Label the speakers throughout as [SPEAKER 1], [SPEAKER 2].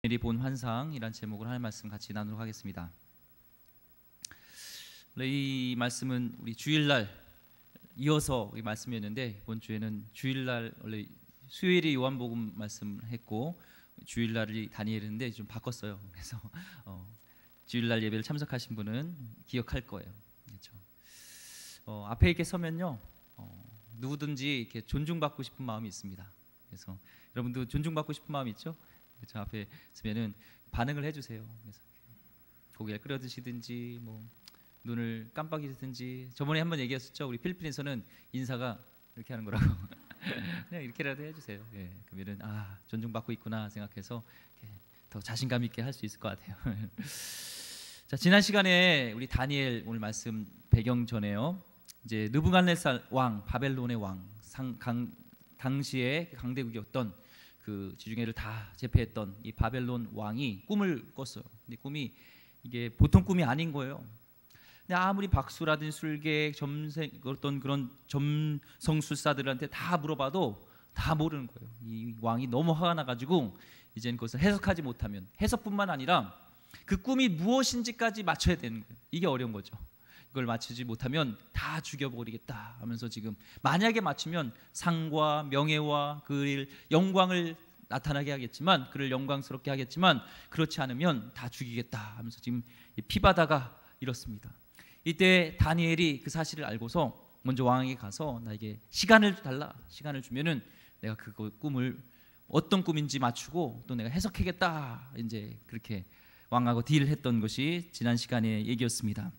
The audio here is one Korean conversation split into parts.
[SPEAKER 1] 다니엘이 본 환상이란 제목으로 하나님 말씀 같이 나누도록 하겠습니다. 이 말씀은 우리 주일날 이어서 이 말씀이었는데, 이번 주에는 주일날 원래 수요일이 요한복음 말씀했고 주일날이 다니엘인데 좀 바꿨어요. 그래서 주일날 예배를 참석하신 분은 기억할 거예요. 그렇죠? 앞에 이렇게 서면요, 누구든지 이렇게 존중받고 싶은 마음이 있습니다. 그래서 여러분도 존중받고 싶은 마음 있죠? 저 앞에 있으면은 반응을 해주세요. 그래서 고기를 끓여 드시든지 뭐 눈을 깜빡이든지. 저번에 한번 얘기했었죠. 우리 필리핀에서는 인사가 이렇게 하는 거라고. 그냥 이렇게라도 해주세요. 예, 그러면은 존중받고 있구나 생각해서 더 자신감 있게 할 수 있을 것 같아요. 자, 지난 시간에 우리 다니엘 오늘 말씀 배경 전에요. 이제 느부갓네살 왕, 바벨론의 왕, 당시에 강대국이었던 그 지중해를 다 제패했던 이 바벨론 왕이 꿈을 꿨어요. 근데 꿈이 이게 보통 꿈이 아닌 거예요. 근데 아무리 박수라든 술객, 어떤 그런 점성술사들한테 다 물어봐도 다 모르는 거예요. 이 왕이 너무 화가 나가지고 이제는 그것을 해석하지 못하면, 해석뿐만 아니라 그 꿈이 무엇인지까지 맞춰야 되는 거예요. 이게 어려운 거죠. 이걸 맞추지 못하면 다 죽여버리겠다 하면서, 지금 만약에 맞추면 상과 명예와 그 영광을 나타나게 하겠지만, 그를 영광스럽게 하겠지만, 그렇지 않으면 다 죽이겠다 하면서 지금 피바다가 이렇습니다. 이때 다니엘이 그 사실을 알고서 먼저 왕에게 가서 나에게 시간을 달라, 시간을 주면은 내가 그 꿈을 어떤 꿈인지 맞추고 또 내가 해석하겠다, 이제 그렇게 왕하고 딜을 했던 것이 지난 시간의 얘기였습니다.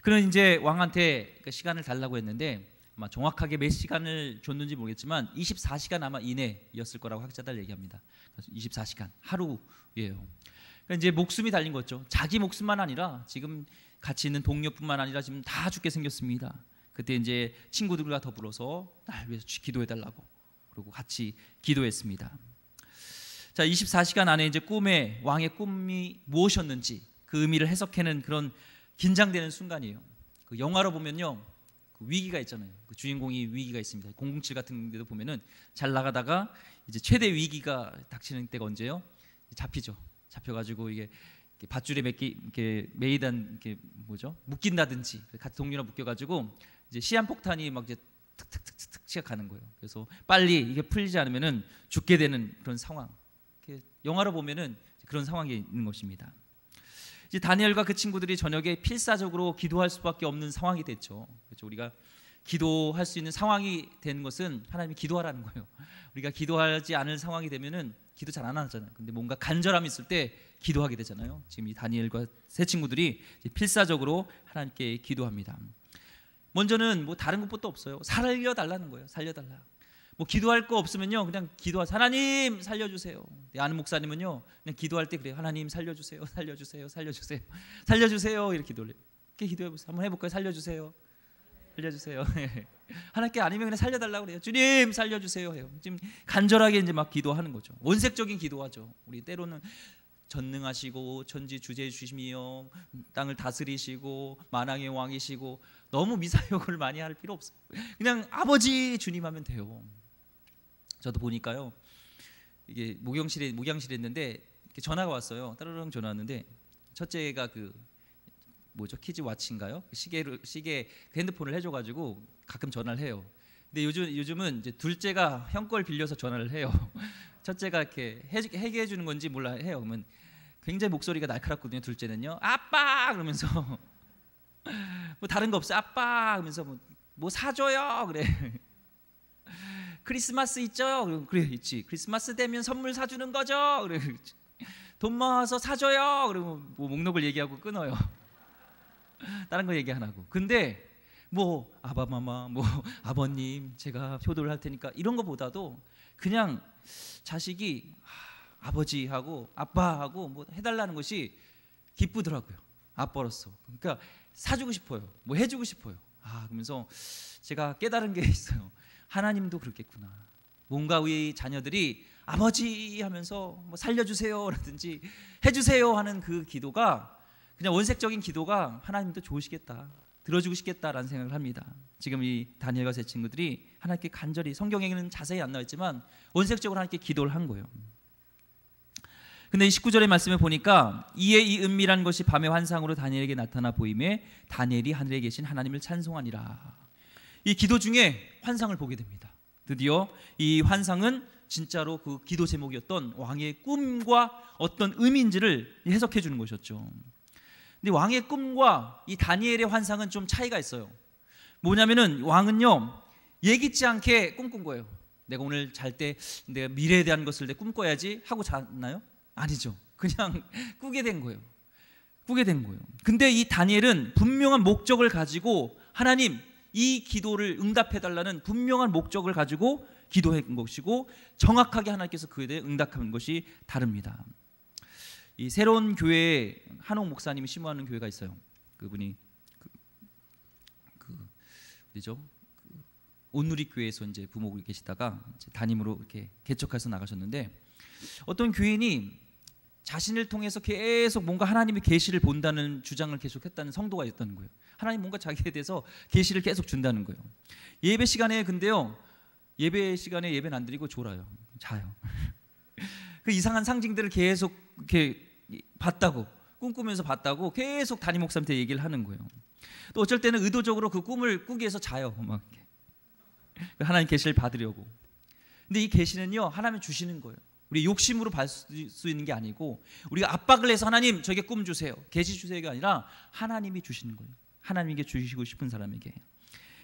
[SPEAKER 1] 그는 이제 왕한테 그 시간을 달라고 했는데 아마 정확하게 몇 시간을 줬는지 모르겠지만 24시간 아마 이내였을 거라고 학자들 얘기합니다. 그래서 24시간, 하루예요. 그러니까 이제 목숨이 달린 거죠. 자기 목숨만 아니라 지금 같이 있는 동료뿐만 아니라 지금 다 죽게 생겼습니다. 그때 이제 친구들과 더불어서 날 위해서 기도해달라고, 그리고 같이 기도했습니다. 자, 24시간 안에 이제 왕의 꿈이 무엇이었는지 그 의미를 해석하는 그런 긴장되는 순간이에요. 그 영화로 보면요, 그 위기가 있잖아요. 그 주인공이 위기가 있습니다. 007 같은 데도 보면은 잘 나가다가 이제 최대 위기가 닥치는 때가 언제요? 잡히죠. 잡혀가지고 이게 밧줄에 이렇게 매이단 이렇게 묶인다든지, 같은 동료랑 묶여가지고 이제 시한폭탄이 막 이제 툭툭툭툭 시작하는 거예요. 그래서 빨리 이게 풀리지 않으면은 죽게 되는 그런 상황. 영화로 보면은 그런 상황이 있는 것입니다. 이제 다니엘과 그 친구들이 저녁에 필사적으로 기도할 수밖에 없는 상황이 됐죠. 그렇죠? 우리가 기도할 수 있는 상황이 된 것은 하나님이 기도하라는 거예요. 우리가 기도하지 않을 상황이 되면은 기도 잘 안 하잖아요. 근데 뭔가 간절함이 있을 때 기도하게 되잖아요. 지금 이 다니엘과 세 친구들이 필사적으로 하나님께 기도합니다. 먼저는 뭐 다른 것부터 없어요. 살려달라는 거예요. 살려달라. 뭐 기도할 거 없으면요, 그냥 기도하세요. 하나님 살려주세요. 아는 목사님은요, 그냥 기도할 때 그래요. 하나님 살려주세요, 살려주세요, 살려주세요, 살려주세요, 이렇게 기도해요. 이렇게 기도해보세요. 한번 해볼까요? 살려주세요, 살려주세요. 하나님께 아니면 그냥 살려달라고 그래요. 주님 살려주세요 해요. 지금 간절하게 이제 막 기도하는 거죠. 원색적인 기도하죠. 우리 때로는 전능하시고 천지 주제 주심이요 땅을 다스리시고 만왕의 왕이시고, 너무 미사역을 많이 할 필요 없어요. 그냥 아버지 주님 하면 돼요. 저도 보니까요, 이게 목양실에 있는데 전화가 왔어요. 따르릉 전화 왔는데 첫째가 키즈 와치인가요? 시계 그 핸드폰을 해줘가지고 가끔 전화를 해요. 근데 요즘은 이제 둘째가 형 걸 빌려서 전화를 해요. 첫째가 이렇게 해게 해주는 건지 몰라 해요. 그러면 굉장히 목소리가 날카롭거든요. 둘째는요, 아빠 그러면서 뭐 다른 거 없어, 아빠 그러면서 뭐 사줘요 그래. 크리스마스 있죠? 그래, 있지. 크리스마스 되면 선물 사주는 거죠? 그래, 돈 모아서 사줘요. 그리고 뭐 목록을 얘기하고 끊어요. 다른 거 얘기 안 하고. 근데 뭐 아바마마, 뭐 아버님 제가 효도를 할 테니까 이런 거보다도 그냥 자식이 아버지하고 아빠하고 뭐 해달라는 것이 기쁘더라고요. 아빠로서. 그러니까 사주고 싶어요. 뭐 해주고 싶어요. 그러면서 제가 깨달은 게 있어요. 하나님도 그렇겠구나. 뭔가 우리 자녀들이 아버지 하면서 뭐 살려주세요라든지 해주세요 하는 그 기도가, 그냥 원색적인 기도가 하나님도 좋으시겠다, 들어주고 싶겠다라는 생각을 합니다. 지금 이 다니엘과 세 친구들이 하나님께 간절히, 성경에는 자세히 안 나와 있지만 원색적으로 하나님께 기도를 한 거예요. 근데 이 19절의 말씀에 보니까 이에 이 은밀한 것이 밤의 환상으로 다니엘에게 나타나 보임에 다니엘이 하늘에 계신 하나님을 찬송하니라. 이 기도 중에 환상을 보게 됩니다. 드디어 이 환상은 진짜로 그 기도 제목이었던 왕의 꿈과 어떤 의미인지를 해석해 주는 것이었죠. 근데 왕의 꿈과 이 다니엘의 환상은 좀 차이가 있어요. 뭐냐면은 왕은요 예기치 않게 꿈꾼 거예요. 내가 오늘 잘 때 내가 미래에 대한 것을 내 꿈꿔야지 하고 잤나요? 아니죠. 그냥 꾸게 된 거예요. 꾸게 된 거예요. 근데 이 다니엘은 분명한 목적을 가지고 하나님 이 기도를 응답해 달라는 분명한 목적을 가지고 기도한 것이고 정확하게 하나님께서 그에 대해 응답한 것이 다릅니다. 이 새로운 교회에 한옥 목사님이 심호하는 교회가 있어요. 그분이 어디죠? 온누리 교회에서 이제 부목을 계시다가 이제 담임으로 이렇게 개척해서 나가셨는데 어떤 교인이 자신을 통해서 계속 뭔가 하나님의 계시를 본다는 주장을 계속했다는 성도가 있다는 거예요. 하나님 뭔가 자기에 대해서 계시를 계속 준다는 거예요. 예배 시간에 근데요 예배 시간에 예배는 안 드리고 졸아요. 자요. 그 이상한 상징들을 계속 이렇게 봤다고 꿈꾸면서 봤다고 계속 담임 목사한테 얘기를 하는 거예요. 또 어쩔 때는 의도적으로 그 꿈을 꾸기 위해서 자요. 막 하나님 계시를 받으려고. 근데 이 계시는요 하나님 주시는 거예요. 우리 욕심으로 받을 수 있는 게 아니고 우리가 압박을 해서 하나님 저에게 꿈 주세요, 계시 주세요가 아니라 하나님이 주시는 거예요. 하나님에게 주시고 싶은 사람에게.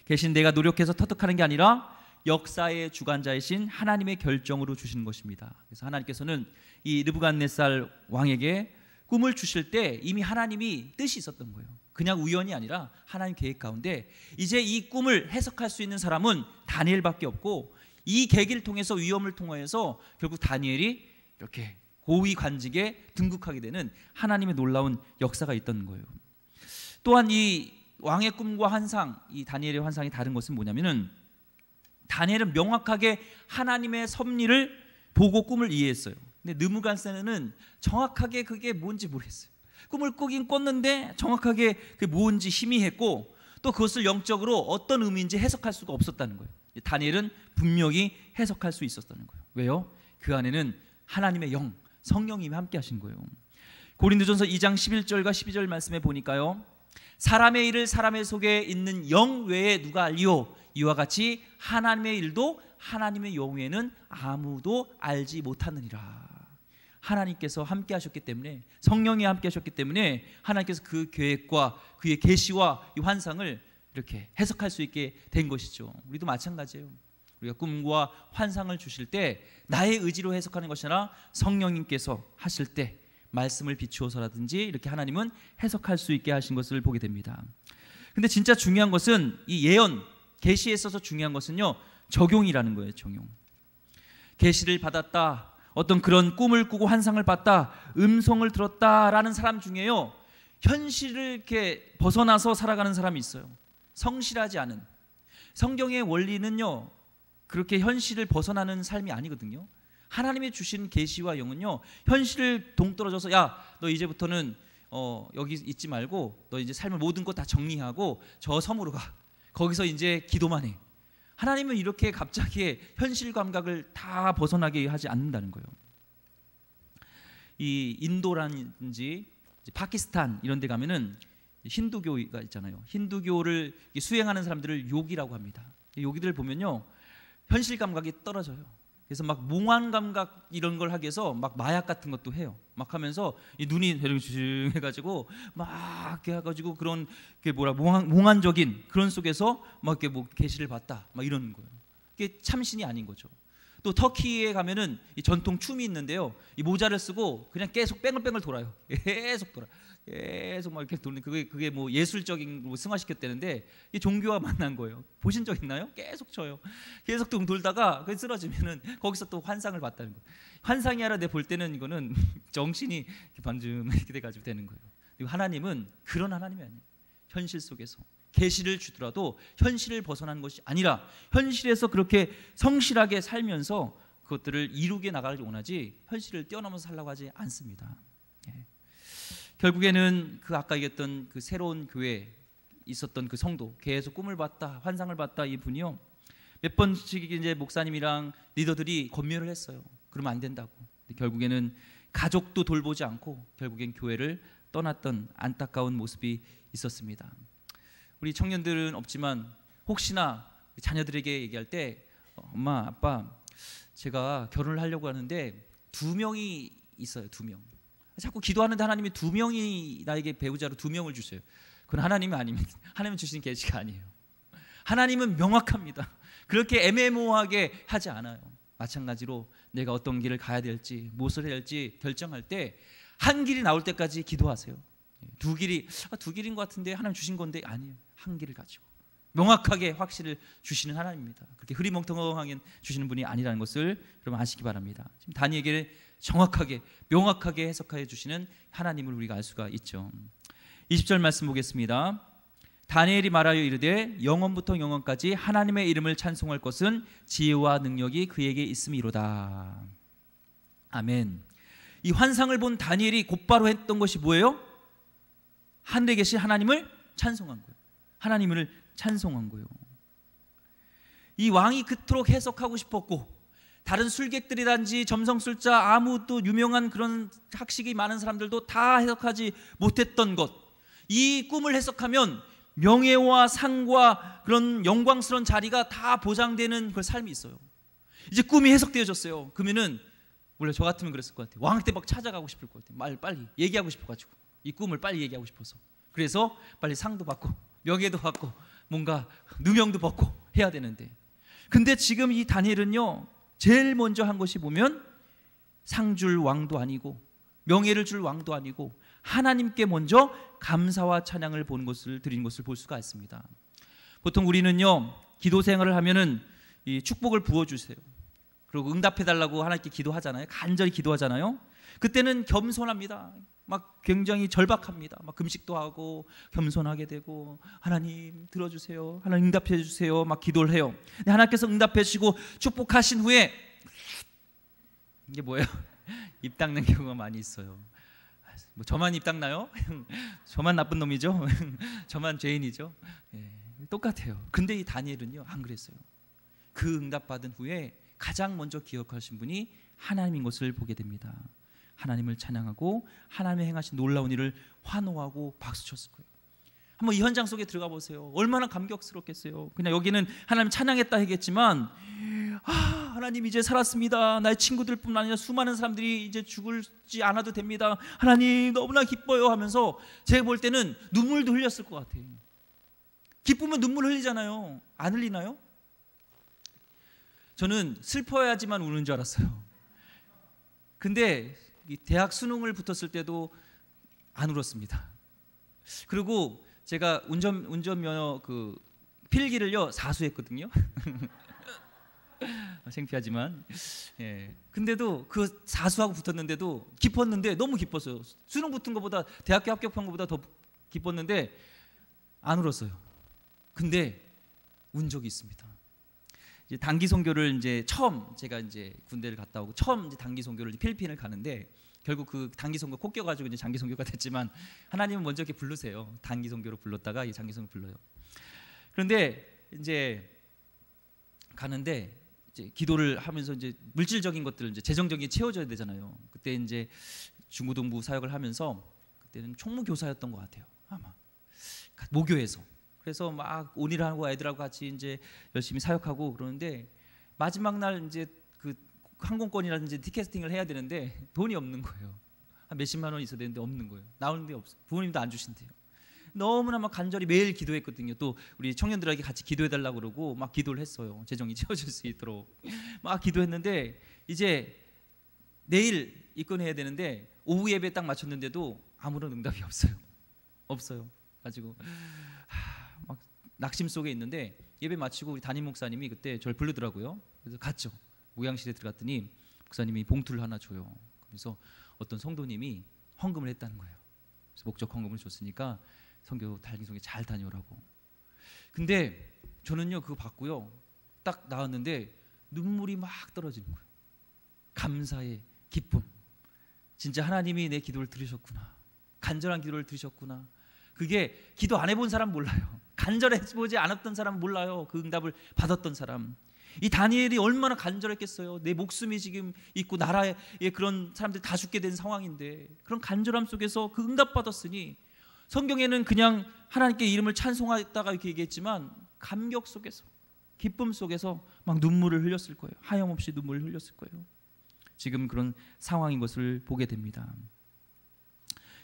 [SPEAKER 1] 계시는 내가 노력해서 터득하는 게 아니라 역사의 주관자이신 하나님의 결정으로 주시는 것입니다. 그래서 하나님께서는 이 느부갓네살 왕에게 꿈을 주실 때 이미 하나님이 뜻이 있었던 거예요. 그냥 우연이 아니라 하나님 계획 가운데 이제 이 꿈을 해석할 수 있는 사람은 다니엘밖에 없고 이 계기를 통해서 위험을 통해서 결국 다니엘이 이렇게 고위 관직에 등극하게 되는 하나님의 놀라운 역사가 있던 거예요. 또한 이 왕의 꿈과 환상, 이 다니엘의 환상이 다른 것은 뭐냐면은 다니엘은 명확하게 하나님의 섭리를 보고 꿈을 이해했어요. 근데 느부갓네살은 정확하게 그게 뭔지 모르겠어요. 꿈을 꾸긴 꿨는데 정확하게 그게 뭔지 희미했고 또 그것을 영적으로 어떤 의미인지 해석할 수가 없었다는 거예요. 다니엘은 분명히 해석할 수 있었다는 거예요. 왜요? 그 안에는 하나님의 영, 성령님이 함께 하신 거예요. 고린도전서 2장 11절과 12절 말씀에 보니까요, 사람의 일을 사람의 속에 있는 영 외에 누가 알리오? 이와 같이 하나님의 일도 하나님의 영 외에는 아무도 알지 못하느니라. 하나님께서 함께 하셨기 때문에, 성령이 함께 하셨기 때문에 하나님께서 그 계획과 그의 계시와 이 환상을 이렇게 해석할 수 있게 된 것이죠. 우리도 마찬가지예요. 우리가 꿈과 환상을 주실 때 나의 의지로 해석하는 것이 아니라 성령님께서 하실 때 말씀을 비추어서라든지 이렇게 하나님은 해석할 수 있게 하신 것을 보게 됩니다. 근데 진짜 중요한 것은 이 예언, 계시에 있어서 중요한 것은요, 적용이라는 거예요. 적용. 계시를 받았다, 어떤 그런 꿈을 꾸고 환상을 봤다, 음성을 들었다라는 사람 중에요, 현실을 이렇게 벗어나서 살아가는 사람이 있어요. 성실하지 않은. 성경의 원리는요 그렇게 현실을 벗어나는 삶이 아니거든요. 하나님이 주신 계시와 영은요 현실을 동떨어져서 야, 너 이제부터는 여기 있지 말고 너 이제 삶을 모든 것 다 정리하고 저 섬으로 가. 거기서 이제 기도만 해. 하나님은 이렇게 갑자기 현실 감각을 다 벗어나게 하지 않는다는 거예요. 이 인도라든지 파키스탄 이런 데 가면은 힌두교가 있잖아요. 힌두교를 수행하는 사람들을 요기라고 합니다. 요기들 보면요 현실 감각이 떨어져요. 그래서 막 몽환 감각 이런 걸 하기 위해서 막 마약 같은 것도 해요. 막 하면서 이 눈이 주 해가지고 막 이렇게 해가지고 그런 게 뭐라 몽환적인 그런 속에서 막 이렇게 뭐 계시를 봤다 막 이런 거예요. 그게 참신이 아닌 거죠. 또 터키에 가면은 이 전통 춤이 있는데요. 이 모자를 쓰고 그냥 계속 뺑글뺑글 돌아요. 계속 돌아. 계속 막 이렇게 도는 그게 뭐 예술적인 뭐 승화시켰다는데 이 종교와 만난 거예요. 보신 적 있나요? 계속 쳐요. 계속 돌다가 그 쓰러지면은 거기서 또 환상을 봤다는 거예요. 환상이 아니라 내 볼 때는 이거는 정신이 반쯤 이렇게 돼가지고 되는 거예요. 그리고 하나님은 그런 하나님이 아니에요. 현실 속에서 계시를 주더라도 현실을 벗어나는 것이 아니라 현실에서 그렇게 성실하게 살면서 그것들을 이루게 나가길 원하지 현실을 뛰어넘어서 살려고 하지 않습니다. 예. 결국에는 그 아까 얘기했던 그 새로운 교회에 있었던 그 성도, 계속 꿈을 봤다, 환상을 봤다 이 분이요 몇 번씩 이제 목사님이랑 리더들이 권면을 했어요. 그러면 안 된다고. 결국에는 가족도 돌보지 않고 결국엔 교회를 떠났던 안타까운 모습이 있었습니다. 우리 청년들은 없지만 혹시나 자녀들에게 얘기할 때 엄마 아빠 제가 결혼을 하려고 하는데 2명이 있어요. 2명. 자꾸 기도하는데 하나님이 2명이 나에게 배우자로 2명을 주세요. 그건 하나님이 아닙니다. 하나님 주시는 계시가 아니에요. 하나님은 명확합니다. 그렇게 애매모호하게 하지 않아요. 마찬가지로 내가 어떤 길을 가야 될지 무엇을 해야 할지 결정할 때 한 길이 나올 때까지 기도하세요. 두 길인 것 같은데 하나님 주신 건데 아니에요. 한 길을 가지고 명확하게 확신을 주시는 하나님입니다. 그렇게 흐리멍텅하게 주시는 분이 아니라는 것을 여러분 아시기 바랍니다. 지금 다니엘에게 정확하게 명확하게 해석해 주시는 하나님을 우리가 알 수가 있죠. 20절 말씀 보겠습니다. 다니엘이 말하여 이르되 영원부터 영원까지 하나님의 이름을 찬송할 것은 지혜와 능력이 그에게 있음이로다. 아멘. 이 환상을 본 다니엘이 곧바로 했던 것이 뭐예요? 하늘에 계신 하나님을 찬송한 거예요. 하나님을 찬송한 거예요. 이 왕이 그토록 해석하고 싶었고 다른 술객들이란지 점성술자 아무도 유명한 그런 학식이 많은 사람들도 다 해석하지 못했던 것, 이 꿈을 해석하면 명예와 상과 그런 영광스러운 자리가 다 보장되는 그런 삶이 있어요. 이제 꿈이 해석되어졌어요. 그러면은 원래 저 같으면 그랬을 것 같아요. 왕 때 막 찾아가고 싶을 것 같아요. 말 빨리 얘기하고 싶어가지고 이 꿈을 빨리 얘기하고 싶어서. 그래서 빨리 상도 받고 명예도 받고 뭔가 누명도 벗고 해야 되는데, 근데 지금 이 다니엘은요 제일 먼저 한 것이 보면 상 줄 왕도 아니고 명예를 줄 왕도 아니고 하나님께 먼저 감사와 찬양을 보는 것을 드리는 것을 볼 수가 있습니다. 보통 우리는요 기도 생활을 하면은 이 축복을 부어주세요. 그리고 응답해달라고 하나님께 기도하잖아요. 간절히 기도하잖아요. 그때는 겸손합니다. 막 굉장히 절박합니다. 막 금식도 하고 겸손하게 되고 하나님 들어주세요. 하나님 응답해 주세요. 막 기도를 해요. 하나님께서 응답해 주시고 축복하신 후에 이게 뭐예요? 입 닦는 경우가 많이 있어요. 뭐 저만 입 닦나요? 저만 나쁜 놈이죠? 저만 죄인이죠? 예, 똑같아요. 근데 이 다니엘은요 안 그랬어요. 그 응답받은 후에 가장 먼저 기억하신 분이 하나님인 것을 보게 됩니다. 하나님을 찬양하고 하나님의 행하신 놀라운 일을 환호하고 박수쳤을 거예요. 한번 이 현장 속에 들어가 보세요. 얼마나 감격스럽겠어요. 그냥 여기는 하나님 찬양했다 하겠지만 하나님 이제 살았습니다. 나의 친구들뿐만 아니라 수많은 사람들이 이제 죽지 않아도 됩니다. 하나님 너무나 기뻐요 하면서 제가 볼 때는 눈물도 흘렸을 것 같아요. 기쁘면 눈물 흘리잖아요. 안 흘리나요? 저는 슬퍼야지만 우는 줄 알았어요. 근데 대학 수능을 붙었을 때도 안 울었습니다. 그리고 제가 운전면허 그 필기를요 사수했거든요. 창피하지만 예. 근데도 그 사수하고 붙었는데도 기뻤는데 너무 기뻤어요. 수능 붙은 것보다 대학교 합격한 것보다 더 기뻤는데 안 울었어요. 근데 운 적이 있습니다. 이제 단기 선교를 이제 처음 제가 이제 군대를 갔다 오고 처음 이제 단기 선교를 필리핀을 가는데 결국 그 단기 선교 코 껴가지고 이제 장기 선교가 됐지만 하나님은 먼저 이렇게 부르세요. 단기 선교로 불렀다가 이 장기 선교 불러요. 그런데 이제 가는데 이제 기도를 하면서 이제 물질적인 것들을 이제 재정적인 채워줘야 되잖아요. 그때 이제 중고등부 사역을 하면서 그때는 총무교사였던 것 같아요. 아마 모교에서. 그래서 막 온일하고 애들하고 같이 이제 열심히 사역하고 그러는데 마지막 날 이제 그 항공권이라든지 티켓팅을 해야 되는데 돈이 없는 거예요. 한 몇십만 원 있어야 되는데 없는 거예요. 나오는데 없어. 부모님도 안 주신대요. 너무나 막 간절히 매일 기도했거든요. 또 우리 청년들에게 같이 기도해달라고 그러고 막 기도를 했어요. 재정이 채워질 수 있도록 막 기도했는데 이제 내일 입건해야 되는데 오후 예배 딱 마쳤는데도 아무런 응답이 없어요. 가지고 막 낙심 속에 있는데 예배 마치고 우리 담임 목사님이 그때 저를 부르더라고요. 그래서 갔죠. 모양실에 들어갔더니 목사님이 봉투를 하나 줘요. 그래서 어떤 성도님이 헌금을 했다는 거예요. 그래서 목적 헌금을 줬으니까 단기 선교 잘 다녀오라고. 근데 저는요 그거 받고요 딱 나왔는데 눈물이 막 떨어지는 거예요. 감사의 기쁨. 진짜 하나님이 내 기도를 들으셨구나. 간절한 기도를 들으셨구나. 그게 기도 안 해본 사람 몰라요. 간절해보지 않았던 사람 몰라요. 그 응답을 받았던 사람. 이 다니엘이 얼마나 간절했겠어요. 내 목숨이 지금 있고 나라에 그런 사람들 다 죽게 된 상황인데 그런 간절함 속에서 그 응답받았으니 성경에는 그냥 하나님께 이름을 찬송했다가 이렇게 얘기했지만 감격 속에서 기쁨 속에서 막 눈물을 흘렸을 거예요. 하염없이 눈물을 흘렸을 거예요. 지금 그런 상황인 것을 보게 됩니다.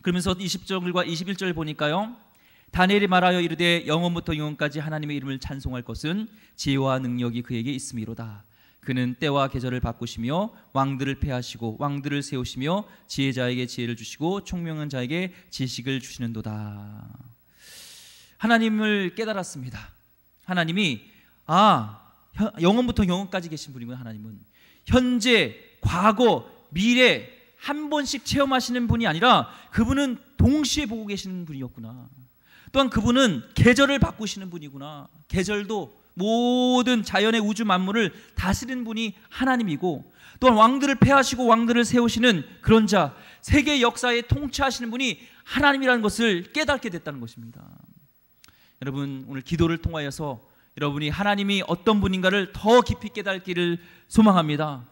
[SPEAKER 1] 그러면서 20절과 21절 보니까요, 다니엘이 말하여 이르되 영원부터 영원까지 하나님의 이름을 찬송할 것은 지혜와 능력이 그에게 있음이로다. 그는 때와 계절을 바꾸시며 왕들을 패하시고 왕들을 세우시며 지혜자에게 지혜를 주시고 총명한 자에게 지식을 주시는도다. 하나님을 깨달았습니다. 하나님이 영원부터 영원까지 계신 분이구나. 하나님은 현재, 과거, 미래 한 번씩 체험하시는 분이 아니라 그분은 동시에 보고 계시는 분이었구나. 또한 그분은 계절을 바꾸시는 분이구나. 계절도 모든 자연의 우주 만물을 다스리는 분이 하나님이고, 또한 왕들을 패하시고 왕들을 세우시는 그런 자, 세계 역사에 통치하시는 분이 하나님이라는 것을 깨닫게 됐다는 것입니다. 여러분, 오늘 기도를 통하여서 여러분이 하나님이 어떤 분인가를 더 깊이 깨닫기를 소망합니다.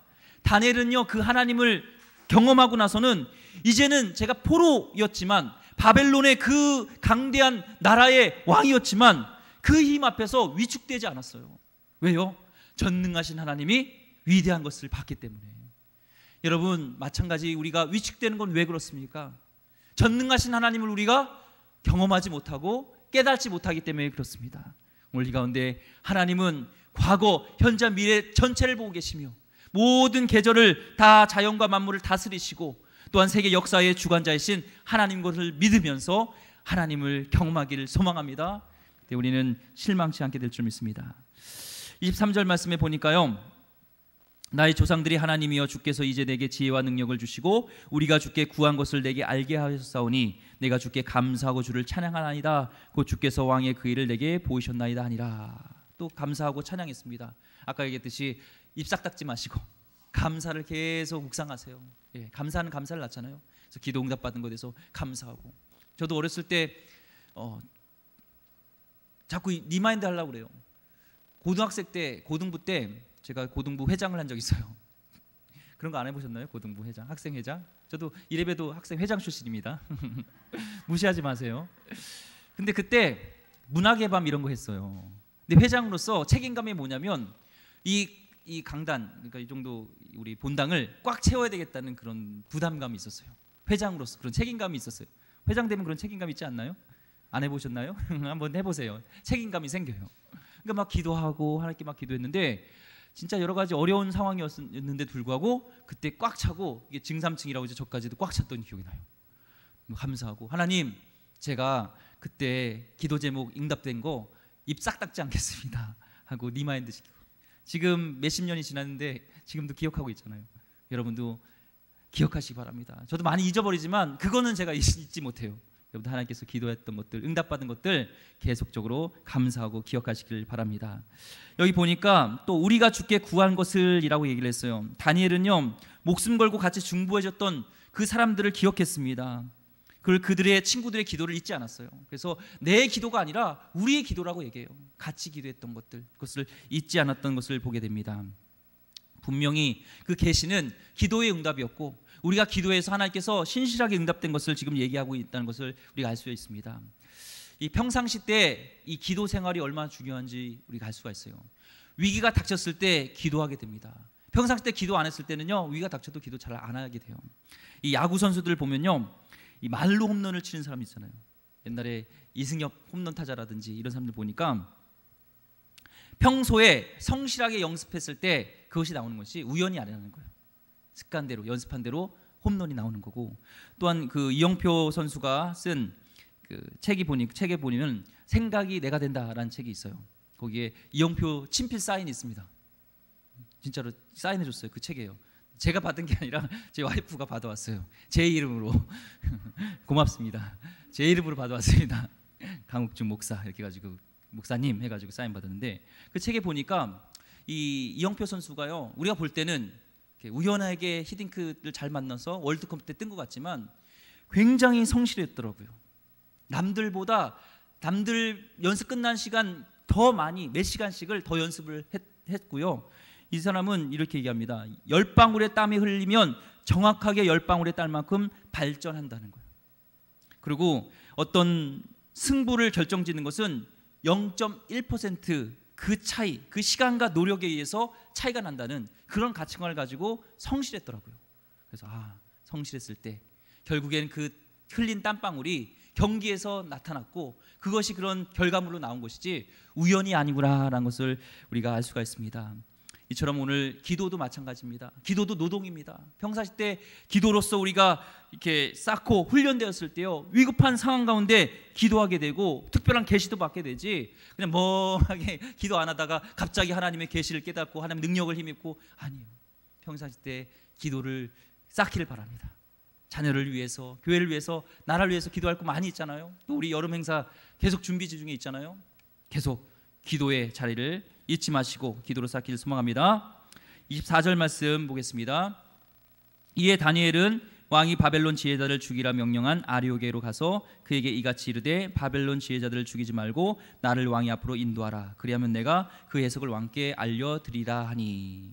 [SPEAKER 1] 다니엘은요, 그 하나님을 경험하고 나서는 이제는 제가 포로였지만, 바벨론의 그 강대한 나라의 왕이었지만 그 힘 앞에서 위축되지 않았어요. 왜요? 전능하신 하나님이 위대한 것을 봤기 때문에. 여러분, 마찬가지 우리가 위축되는 건 왜 그렇습니까? 전능하신 하나님을 우리가 경험하지 못하고 깨닫지 못하기 때문에 그렇습니다. 오늘 이 가운데 하나님은 과거, 현재, 미래 전체를 보고 계시며 모든 계절을 다 자연과 만물을 다스리시고 또한 세계 역사의 주관자이신 하나님 것을 믿으면서 하나님을 경험하기를 소망합니다. 우리는 실망치 않게 될 줄 믿습니다. 23절 말씀에 보니까요, 나의 조상들이 하나님이여 주께서 이제 내게 지혜와 능력을 주시고 우리가 주께 구한 것을 내게 알게 하셨사오니 내가 주께 감사하고 주를 찬양하나이다. 곧 주께서 왕의 그 일을 내게 보이셨나이다 하니라. 또 감사하고 찬양했습니다. 아까 얘기했듯이 입 싹 닦지 마시고 감사를 계속 묵상하세요. 예, 감사는 감사를 낳잖아요. 그래서 기도 응답 받은 것에 대해서 감사하고. 저도 어렸을 때 자꾸 리마인드 하려고 그래요. 고등학생 때, 고등부 때 제가 고등부 회장을 한 적 있어요. 그런 거 안 해보셨나요? 고등부 회장, 학생 회장. 저도 이래봬도 학생 회장 출신입니다. 무시하지 마세요. 근데 그때 문학의 밤 이런 거 했어요. 근데 회장으로서 책임감이 뭐냐면 이 강단, 그러니까 이 정도 우리 본당을 꽉 채워야 되겠다는 그런 부담감이 있었어요. 회장으로서 그런 책임감이 있었어요. 회장 되면 그런 책임감 있지 않나요? 안 해보셨나요? 한번 해보세요. 책임감이 생겨요. 그러니까 막 기도하고 하나님께 막 기도했는데 진짜 여러 가지 어려운 상황이었는데 불구하고 그때 꽉 차고, 이게 증삼층이라고 이제 저까지도 꽉 찼던 기억이 나요. 감사하고, 하나님 제가 그때 기도 제목 응답된 거 입 싹 닦지 않겠습니다 하고 리마인드 시키고, 지금 몇십 년이 지났는데 지금도 기억하고 있잖아요. 여러분도 기억하시기 바랍니다. 저도 많이 잊어버리지만 그거는 제가 잊지 못해요. 여러분도 하나님께서 기도했던 것들, 응답받은 것들 계속적으로 감사하고 기억하시길 바랍니다. 여기 보니까 또 우리가 주께 구한 것을 이라고 얘기를 했어요. 다니엘은요, 목숨 걸고 같이 중보해줬던 그 사람들을 기억했습니다. 그들의 친구들의 기도를 잊지 않았어요. 그래서 내 기도가 아니라 우리의 기도라고 얘기해요. 같이 기도했던 것들, 그것을 잊지 않았던 것을 보게 됩니다. 분명히 그 계시는 기도의 응답이었고 우리가 기도해서 하나님께서 신실하게 응답된 것을 지금 얘기하고 있다는 것을 우리가 알 수 있습니다. 이 평상시 때 이 기도 생활이 얼마나 중요한지 우리가 알 수가 있어요. 위기가 닥쳤을 때 기도하게 됩니다. 평상시 때 기도 안 했을 때는요, 위기가 닥쳐도 기도 잘 안 하게 돼요. 이 야구 선수들 보면요, 이 말로 홈런을 치는 사람 있잖아요. 옛날에 이승엽 홈런 타자라든지 이런 사람들 보니까 평소에 성실하게 연습했을 때 그것이 나오는 것이 우연이 아니라는 거예요. 습관대로, 연습한 대로 홈런이 나오는 거고, 또한 그 이영표 선수가 쓴 그 책에 보면 생각이 내가 된다라는 책이 있어요. 거기에 이영표 친필 사인이 있습니다. 진짜로 사인해줬어요. 그 책이에요. 제가 받은 게 아니라 제 와이프가 받아왔어요. 제 이름으로. 고맙습니다. 제 이름으로 받아왔습니다. 강욱준 목사 이렇게 해가지고 목사님 해가지고 사인 받았는데, 그 책에 보니까 이영표 선수가요, 우리가 볼 때는 우연하게 히딩크를 잘 만나서 월드컵 때 뜬 것 같지만 굉장히 성실했더라고요. 남들 연습 끝난 시간 더 많이 몇 시간씩을 더 연습을 했고요. 이 사람은 이렇게 얘기합니다. 10방울의 땀이 흘리면 정확하게 10방울의 땀만큼 발전한다는 거예요. 그리고 어떤 승부를 결정짓는 것은 0.1% 그 차이, 그 시간과 노력에 의해서 차이가 난다는 그런 가치관을 가지고 성실했더라고요. 그래서 성실했을 때 결국엔 그 흘린 땀방울이 경기에서 나타났고 그것이 그런 결과물로 나온 것이지 우연이 아니구나라는 것을 우리가 알 수가 있습니다. 이처럼 오늘 기도도 마찬가지입니다. 기도도 노동입니다. 평상시 때 기도로서 우리가 이렇게 쌓고 훈련되었을 때요, 위급한 상황 가운데 기도하게 되고 특별한 계시도 받게 되지, 그냥 멍하게 기도 안 하다가 갑자기 하나님의 계시를 깨닫고 하나님 능력을 힘입고, 아니에요. 평상시 때 기도를 쌓기를 바랍니다. 자녀를 위해서, 교회를 위해서, 나라를 위해서 기도할 거 많이 있잖아요. 또 우리 여름 행사 계속 준비 중에 있잖아요. 계속 기도의 자리를 잊지 마시고 기도로 쌓기를 소망합니다. 24절 말씀 보겠습니다. 이에 다니엘은 왕이 바벨론 지혜자를 죽이라 명령한 아리오게로 가서 그에게 이같이 이르되 바벨론 지혜자들을 죽이지 말고 나를 왕이 앞으로 인도하라. 그리하면 내가 그 해석을 왕께 알려드리라 하니.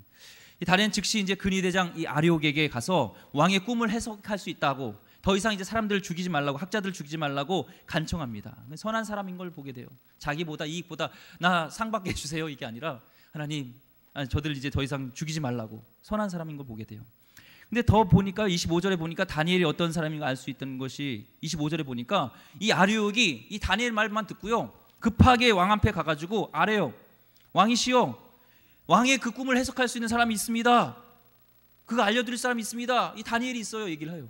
[SPEAKER 1] 이 다니엘 즉시 이제 근위대장 이 아리오게에게 가서 왕의 꿈을 해석할 수 있다고, 더 이상 이제 사람들을 죽이지 말라고, 학자들을 죽이지 말라고 간청합니다. 선한 사람인 걸 보게 돼요. 자기보다 이익보다 나 상 받게 해주세요 이게 아니라, 하나님 저들 이제 더 이상 죽이지 말라고, 선한 사람인 걸 보게 돼요. 근데 더 보니까 25절에 보니까 다니엘이 어떤 사람인가 알 수 있다는 것이, 25절에 보니까 이 아리옥이 이 다니엘 말만 듣고요 급하게 왕 앞에 가가지고 아래요, 왕이시여, 왕의 그 꿈을 해석할 수 있는 사람이 있습니다. 그거 알려드릴 사람이 있습니다. 이 다니엘이 있어요 얘기를 해요.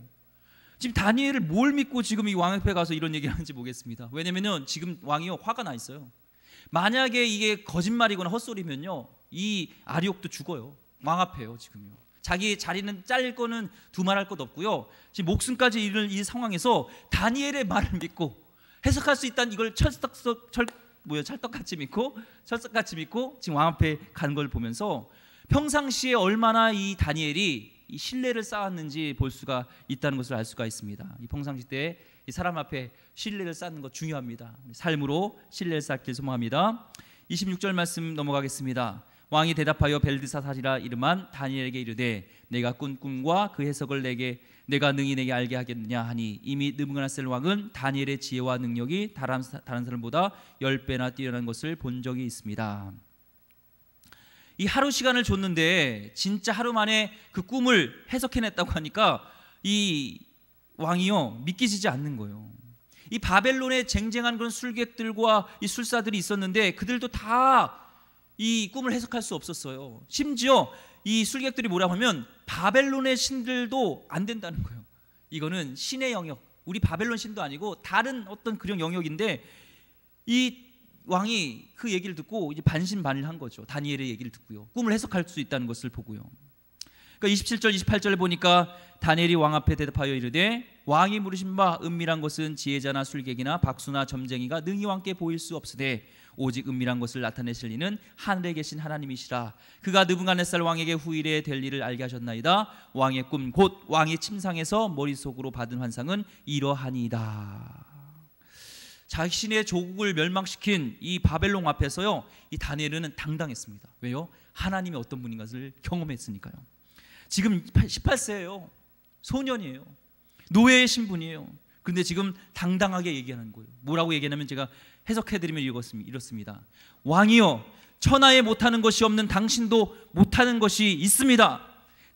[SPEAKER 1] 지금 다니엘을 뭘 믿고 지금 이 왕 앞에 가서 이런 얘기를 하는지 모르겠습니다. 왜냐면은 지금 왕이요 화가 나 있어요. 만약에 이게 거짓말이거나 헛소리면요 이 아리옥도 죽어요. 왕 앞에요 지금요. 자기 자리는 잘릴 거는 두말할 것 없고요. 지금 목숨까지 잃을 이 상황에서 다니엘의 말을 믿고 해석할 수 있다는 이걸 찰떡같이 믿고 지금 왕 앞에 가는 걸 보면서 평상시에 얼마나 이 다니엘이 이 신뢰를 쌓았는지 볼 수가 있다는 것을 알 수가 있습니다. 이 평상시 때 이 사람 앞에 신뢰를 쌓는 것 중요합니다. 삶으로 신뢰를 쌓길 소망합니다. 26절 말씀 넘어가겠습니다. 왕이 대답하여 벨드사살이라 이름한 다니엘에게 이르되 내가 꾼 꿈과 그 해석을 내가 능히 내게 알게 하겠느냐 하니 이미 느부갓네살 왕은 다니엘의 지혜와 능력이 다른 사람보다 10배나 뛰어난 것을 본 적이 있습니다. 이 하루 시간을 줬는데 진짜 하루 만에 그 꿈을 해석해냈다고 하니까 이 왕이요 믿기지지 않는 거예요. 이 바벨론에 쟁쟁한 그런 술객들과 이 술사들이 있었는데 그들도 다 이 꿈을 해석할 수 없었어요. 심지어 이 술객들이 뭐라고 하면 바벨론의 신들도 안 된다는 거예요. 이거는 신의 영역, 우리 바벨론 신도 아니고 다른 어떤 그런 영역인데 이 왕이 그 얘기를 듣고 이제 반신반의한 거죠. 다니엘의 얘기를 듣고요. 꿈을 해석할 수 있다는 것을 보고요. 그러니까 27절, 28절에 보니까 다니엘이 왕 앞에 대답하여 이르되 왕이 물으신 바 은밀한 것은 지혜자나 술객이나 박수나 점쟁이가 능히 왕께 보일 수 없으되 오직 은밀한 것을 나타내실 이는 하늘에 계신 하나님이시라. 그가 느부갓네살 왕에게 후일에 될 일을 알게 하셨나이다. 왕의 꿈 곧 왕이 침상에서 머릿속으로 받은 환상은 이러하니이다. 자신의 조국을 멸망시킨 이 바벨론 앞에서요 이 다니엘은 당당했습니다. 왜요? 하나님이 어떤 분인 것을 경험했으니까요. 지금 18세예요. 소년이에요. 노예의 신분이에요. 그런데 지금 당당하게 얘기하는 거예요. 뭐라고 얘기하냐면 제가 해석해드리면 이렇습니다. 왕이여, 천하에 못하는 것이 없는 당신도 못하는 것이 있습니다.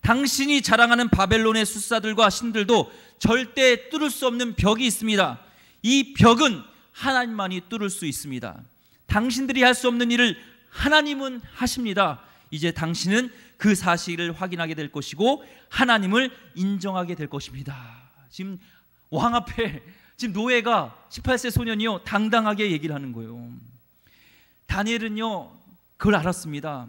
[SPEAKER 1] 당신이 자랑하는 바벨론의 숫사들과 신들도 절대 뚫을 수 없는 벽이 있습니다. 이 벽은 하나님만이 뚫을 수 있습니다. 당신들이 할 수 없는 일을 하나님은 하십니다. 이제 당신은 그 사실을 확인하게 될 것이고 하나님을 인정하게 될 것입니다. 지금 왕 앞에 지금 노예가 18세 소년이요 당당하게 얘기를 하는 거예요. 다니엘은요 그걸 알았습니다.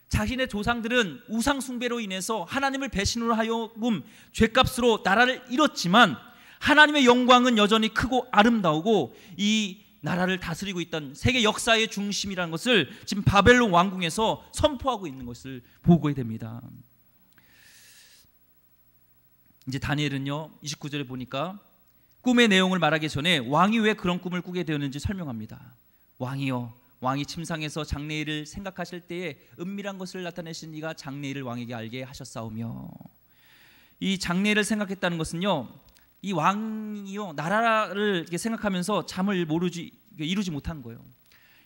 [SPEAKER 1] 자신의 조상들은 우상 숭배로 인해서 하나님을 배신으로 하여금 죗값으로 나라를 잃었지만 하나님의 영광은 여전히 크고 아름다우고 이 나라를 다스리고 있던 세계 역사의 중심이라는 것을 지금 바벨론 왕궁에서 선포하고 있는 것을 보게 됩니다. 이제 다니엘은요 29절에 보니까 꿈의 내용을 말하기 전에 왕이 왜 그런 꿈을 꾸게 되었는지 설명합니다. 왕이여, 왕이 침상에서 장래일을 생각하실 때에 은밀한 것을 나타내신 이가 장래일을 왕에게 알게 하셨사오며, 이 장래일을 생각했다는 것은요, 이 왕이요 나라를 이렇게 생각하면서 잠을 이루지 못한 거예요.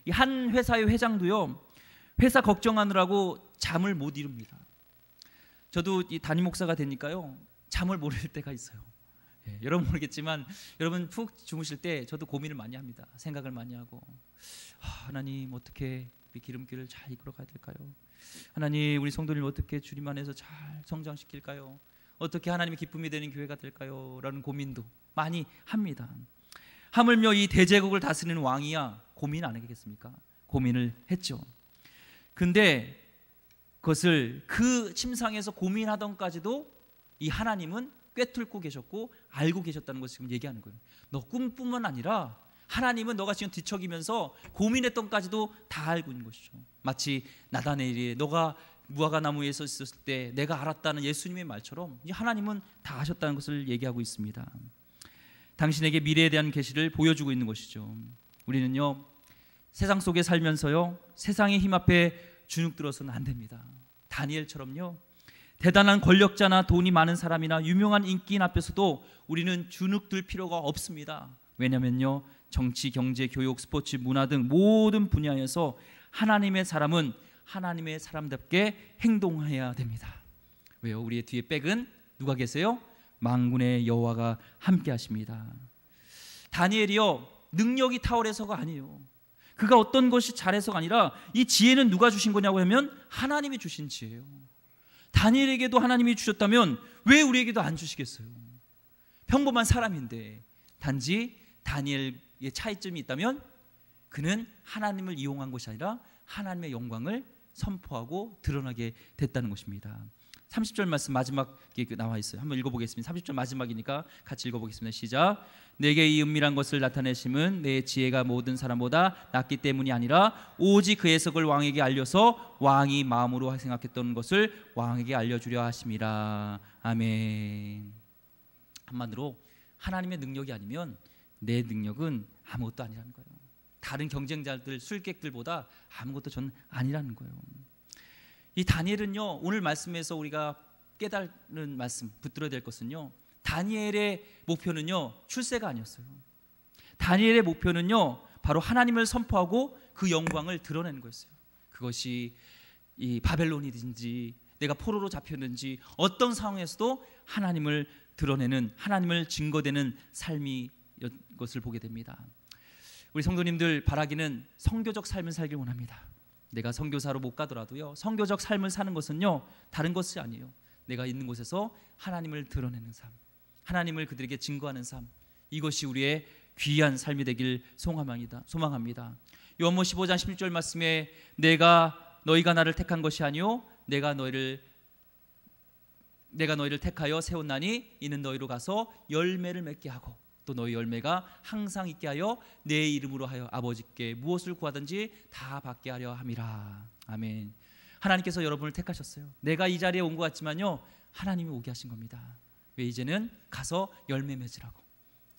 [SPEAKER 1] 이 한 회사의 회장도요 회사 걱정하느라고 잠을 못 이룹니다. 저도 이 담임 목사가 되니까요 잠을 못 이룰 때가 있어요. 여러분 모르겠지만 여러분 푹 주무실 때 저도 고민을 많이 합니다. 생각을 많이 하고, 하나님 어떻게 우리 기름길을 잘 이끌어가야 될까요? 하나님 우리 성도님 어떻게 주님 안에서 잘 성장시킬까요? 어떻게 하나님의 기쁨이 되는 교회가 될까요? 라는 고민도 많이 합니다. 하물며 이 대제국을 다스리는 왕이야 고민 안 하겠습니까? 고민을 했죠. 근데 그것을 그 침상에서 고민하던까지도 이 하나님은 꿰뚫고 계셨고 알고 계셨다는 것을 지금 얘기하는 거예요. 너 꿈뿐만 아니라 하나님은 너가 지금 뒤척이면서 고민했던까지도 다 알고 있는 것이죠. 마치 나다네엘이 너가 무화과 나무에 서 있었을 때 내가 알았다는 예수님의 말처럼 하나님은 다 아셨다는 것을 얘기하고 있습니다. 당신에게 미래에 대한 계시를 보여주고 있는 것이죠. 우리는요 세상 속에 살면서요 세상의 힘 앞에 주눅들어서는 안 됩니다. 다니엘처럼요 대단한 권력자나 돈이 많은 사람이나 유명한 인기인 앞에서도 우리는 주눅들 필요가 없습니다. 왜냐면요 정치, 경제, 교육, 스포츠, 문화 등 모든 분야에서 하나님의 사람은 하나님의 사람답게 행동해야 됩니다. 왜요? 우리의 뒤에 백은 누가 계세요? 만군의 여호와가 함께 하십니다. 다니엘이요 능력이 탁월해서가 아니에요. 그가 어떤 것이 잘해서가 아니라 이 지혜는 누가 주신 거냐고 하면 하나님이 주신 지혜예요. 다니엘에게도 하나님이 주셨다면 왜 우리에게도 안 주시겠어요? 평범한 사람인데 단지 다니엘의 차이점이 있다면 그는 하나님을 이용한 것이 아니라 하나님의 영광을 선포하고 드러나게 됐다는 것입니다. 30절 말씀 마지막에 나와 있어요. 한번 읽어보겠습니다. 30절 마지막이니까 같이 읽어보겠습니다. 시작. 내게 이 은밀한 것을 나타내심은 내 지혜가 모든 사람보다 낫기 때문이 아니라 오직 그 해석을 왕에게 알려서 왕이 마음으로 생각했던 것을 왕에게 알려주려 하심이라. 아멘. 한마디로 하나님의 능력이 아니면 내 능력은 아무것도 아니라는 거예요. 다른 경쟁자들, 술객들보다 아무것도 전 아니라는 거예요. 이 다니엘은요 오늘 말씀에서 우리가 깨달은 말씀 붙들어야 될 것은요 다니엘의 목표는요 출세가 아니었어요. 다니엘의 목표는요 바로 하나님을 선포하고 그 영광을 드러내는 거였어요. 그것이 이 바벨론이든지 내가 포로로 잡혔는지 어떤 상황에서도 하나님을 드러내는, 하나님을 증거되는 삶이 것을 보게 됩니다. 우리 성도님들 바라기는 선교적 삶을 살길 원합니다. 내가 선교사로 못 가더라도요 선교적 삶을 사는 것은요 다른 것이 아니에요. 내가 있는 곳에서 하나님을 드러내는 삶, 하나님을 그들에게 증거하는 삶, 이것이 우리의 귀한 삶이 되길 소망합니다. 요한복음 15장 16절 말씀에 너희가 나를 택한 것이 아니요 내가 너희를 택하여 세웠나니 이는 너희로 가서 열매를 맺게 하고 또 너희 열매가 항상 있게 하여 내 이름으로 하여 아버지께 무엇을 구하든지 다 받게 하려 함이라. 아멘. 하나님께서 여러분을 택하셨어요. 내가 이 자리에 온 것 같지만요 하나님이 오게 하신 겁니다. 왜? 이제는 가서 열매 맺으라고.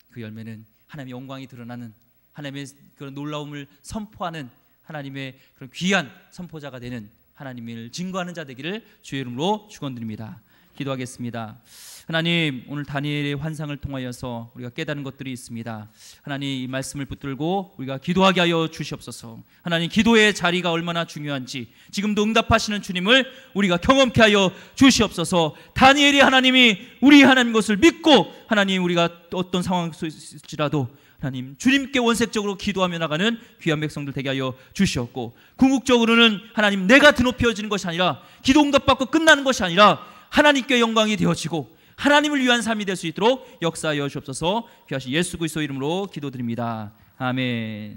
[SPEAKER 1] 그 열매는 하나님의 영광이 드러나는, 하나님의 그런 놀라움을 선포하는 하나님의 그런 귀한 선포자가 되는, 하나님을 증거하는 자 되기를 주의 이름으로 축원드립니다. 기도하겠습니다. 하나님, 오늘 다니엘의 환상을 통하여서 우리가 깨달은 것들이 있습니다. 하나님, 이 말씀을 붙들고 우리가 기도하게 하여 주시옵소서. 하나님, 기도의 자리가 얼마나 중요한지 지금도 응답하시는 주님을 우리가 경험케 하여 주시옵소서. 다니엘이 하나님이 우리 하나님 것을 믿고 하나님 우리가 어떤 상황 속일지라도 하나님 주님께 원색적으로 기도하며 나가는 귀한 백성들 되게 하여 주시옵고, 궁극적으로는 하나님 내가 드높여지는 것이 아니라 기도 응답받고 끝나는 것이 아니라 하나님께 영광이 되어지고 하나님을 위한 삶이 될 수 있도록 역사하여 주옵소서. 귀하신 예수 그리스도 이름으로 기도드립니다. 아멘.